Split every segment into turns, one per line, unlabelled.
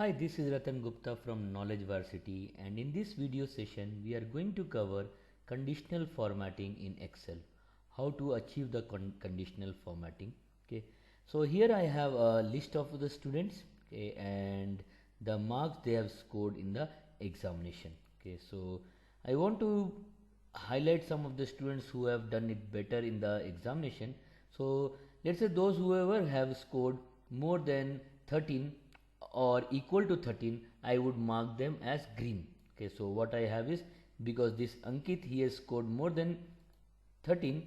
Hi, this is Ratan Gupta from Knowledge Varsity, and in this video session we are going to cover conditional formatting in Excel. How to achieve the conditional formatting. Okay, so here I have a list of the students, okay, and the marks they have scored in the examination. Okay, so I want to highlight some of the students who have done it better in the examination. So let's say those whoever have scored more than 13 or equal to 13, I would mark them as green. Okay, so what I have is, because this Ankit he has scored more than 13,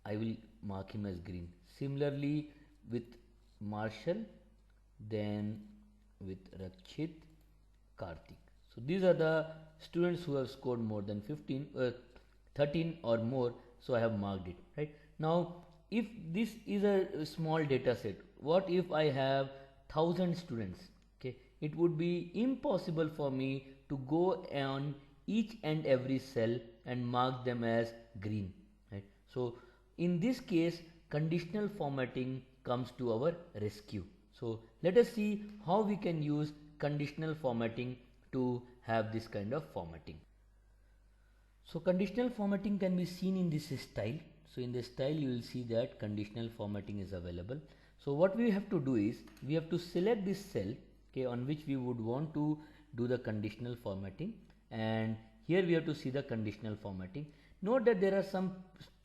I will mark him as green. Similarly with Marshall, then with Rakshit, Karthik. So these are the students who have scored more than 13 or more. So I have marked it, right? Now, if this is a small data set, what if I have 1000 students? Okay, it would be impossible for me to go on each and every cell and mark them as green, right? So in this case, conditional formatting comes to our rescue. So let us see how we can use conditional formatting to have this kind of formatting. So conditional formatting can be seen in this style. So in the style you will see that conditional formatting is available. So what we have to do is we have to select this cell, okay, on which we would want to do the conditional formatting, and here we have to see the conditional formatting. Note that there are some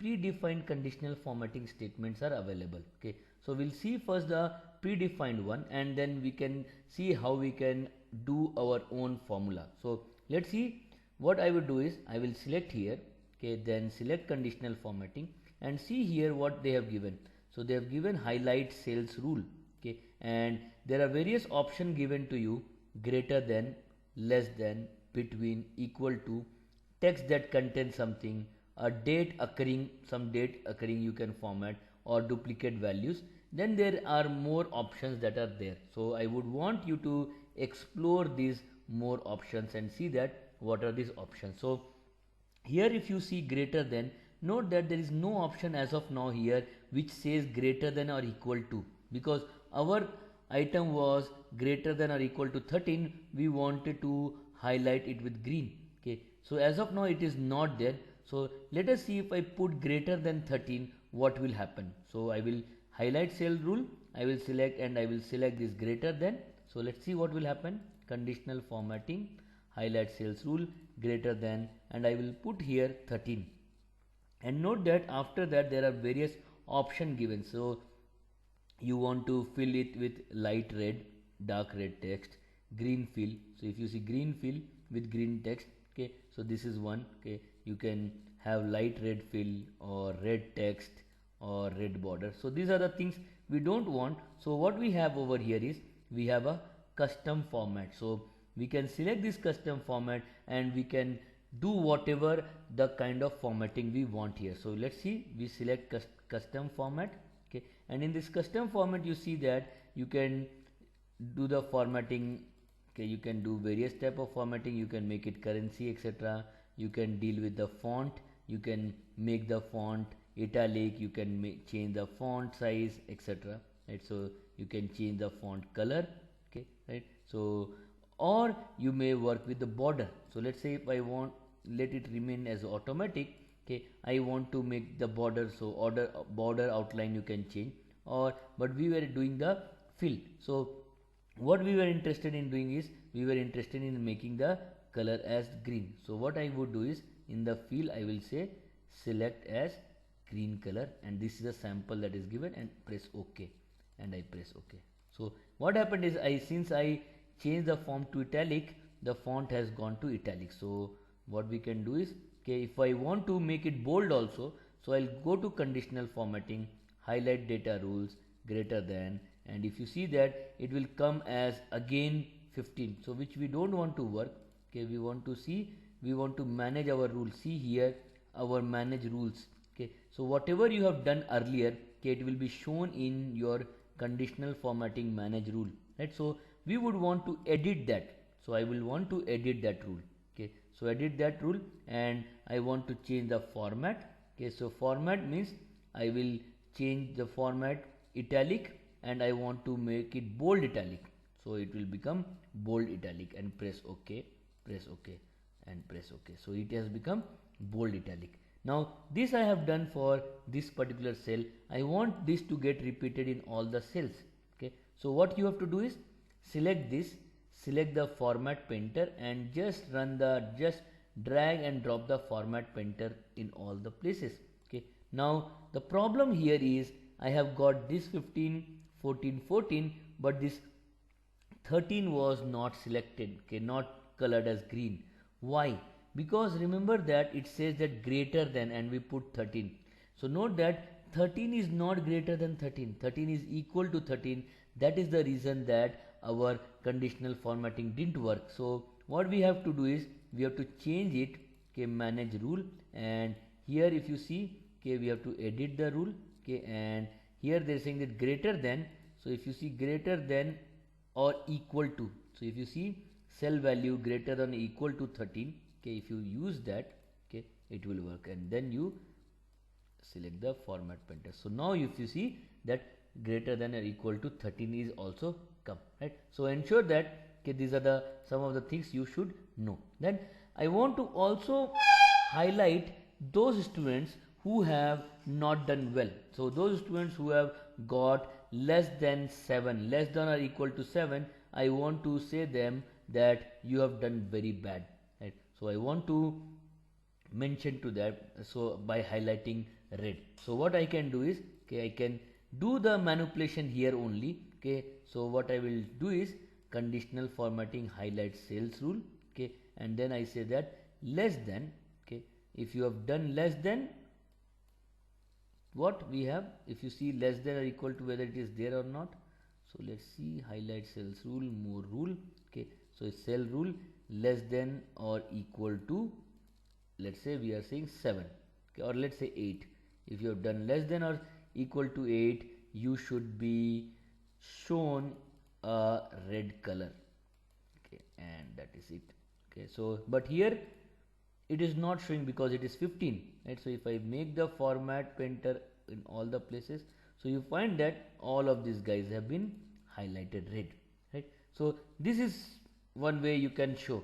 predefined conditional formatting statements are available. Okay, so we'll see first the predefined one and then we can see how we can do our own formula. So let's see. What I will do is I will select here, okay, then select conditional formatting and see here what they have given. So they have given highlight cells rule, okay, and there are various options given to you: greater than, less than, between, equal to, text that contains something, a date occurring, some date occurring you can format, or duplicate values. Then there are more options that are there. So I would want you to explore these more options and see that what are these options. So here if you see greater than, note that there is no option as of now here which says greater than or equal to, because our item was greater than or equal to 13. We wanted to highlight it with green. Okay, so as of now it is not there. So let us see if I put greater than 13 what will happen. So I will highlight cell rule, I will select and I will select this greater than. So let's see what will happen. Conditional formatting, highlight cells rule, greater than, and I will put here 13. And note that after that there are various options given. So you want to fill it with light red, dark red text, green fill. So if you see green fill with green text, okay, so this is one. Okay, you can have light red fill or red text or red border. So these are the things we don't want. So what we have over here is we have a custom format. So we can select this custom format and we can do whatever the kind of formatting we want here. So let's see, we select custom format, okay, and in this custom format you see that you can do the formatting. Okay, you can do various type of formatting, you can make it currency, etc. You can deal with the font, you can make the font italic, you can change the font size, etc. Right, so you can change the font color, okay, right. So or you may work with the border. So let's say if I want let it remain as automatic, okay, I want to make the border, so border outline you can change, or but we were doing the fill. So what we were interested in doing is we were interested in making the color as green. So what I would do is in the fill I will say select as green color, and this is a sample that is given, and press OK, and I press OK. So what happened is since I change the font to italic, the font has gone to italic. So what we can do is, okay, if I want to make it bold also, so I'll go to conditional formatting, highlight data rules, greater than, and if you see that it will come as again 15, so which we don't want to work. Okay, we want to manage our rules. See here our manage rules. Okay, so whatever you have done earlier, okay, it will be shown in your conditional formatting manage rule, right? So we would want to edit that. So I will want to edit that rule. Okay, so edit that rule and I want to change the format. Okay, so format means I will change the format italic and I want to make it bold italic. so it will become bold italic, and press ok, press ok, and press ok. So it has become bold italic. Now this I have done for this particular cell. I want this to get repeated in all the cells. Okay, so what you have to do is select this, select the format painter, and just drag and drop the format painter in all the places. Okay, now the problem here is I have got this 15, 14, 14, but this 13 was not selected, okay, not colored as green. Why? Because remember that it says that greater than, and we put 13. So note that 13 is not greater than 13, 13 is equal to 13. That is the reason that our conditional formatting didn't work. So what we have to do is we have to change it, okay, manage rule, and here if you see, okay, we have to edit the rule, okay, and here they are saying that greater than. So if you see greater than or equal to, so if you see cell value greater than or equal to 13, okay, if you use that, okay, it will work, and then you select the format painter. So now if you see that greater than or equal to 13 is also come, right? So ensure that, okay, these are the some of the things you should know. Then I want to also highlight those students who have not done well. So those students who have got less than 7, less than or equal to 7, I want to say them that you have done very bad, right? So I want to mention to that, so by highlighting red. So what I can do is, okay, I can do the manipulation here only, okay. So what I will do is conditional formatting highlight cells rule, okay, and then I say that less than, okay, if you have done less than, what we have, if you see less than or equal to, whether it is there or not. So let's see, highlight cells rule, more rule, okay. So cell rule less than or equal to, let's say we are saying 7, okay, or let's say 8. If you have done less than or equal to 8, you should be shown a red color, okay, and that is it, okay. So but here it is not showing because it is 15, right? So if I make the format painter in all the places, so you find that all of these guys have been highlighted red, right? So this is one way you can show.